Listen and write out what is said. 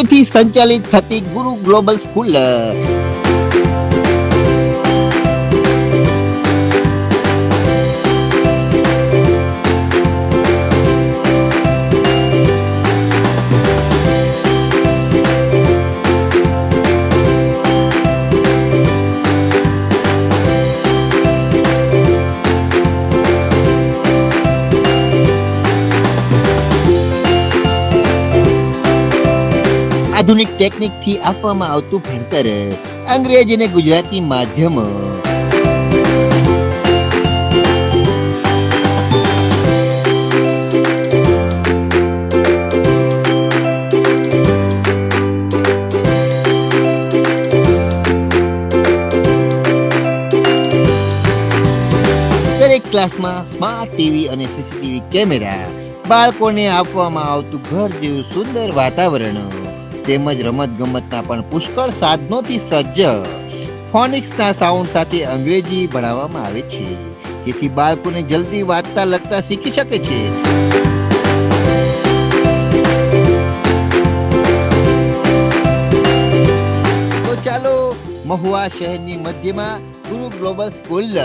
બાળકોથી સંચાલિત થતી ગુરુ ગ્લોબલ સ્કૂલ આધુનિક ટેકનિકથી આપવામાં આવતું ભણતર અંગ્રેજી અને ગુજરાતી માધ્યમ. દરેક ક્લાસમાં સ્માર્ટ ટીવી અને સીસીટીવી કેમેરા, બાળકોને આપવામાં આવતું ઘર જેવું સુંદર વાતાવરણ તેમજ રમત ગમતના પણ પુષ્કળ સાધનોથી સજ્જ ફોનિક્સના સાઉન્ડ સાથે અંગ્રેજી ભણાવવામાં આવે છે, જેથી બાળકોને જલ્દી વાંચતા લખતા શીખી શકે છે. તો ચાલો મહુવા શહેરની મધ્યમાં ગુરુ ગ્લોબલ સ્કૂલ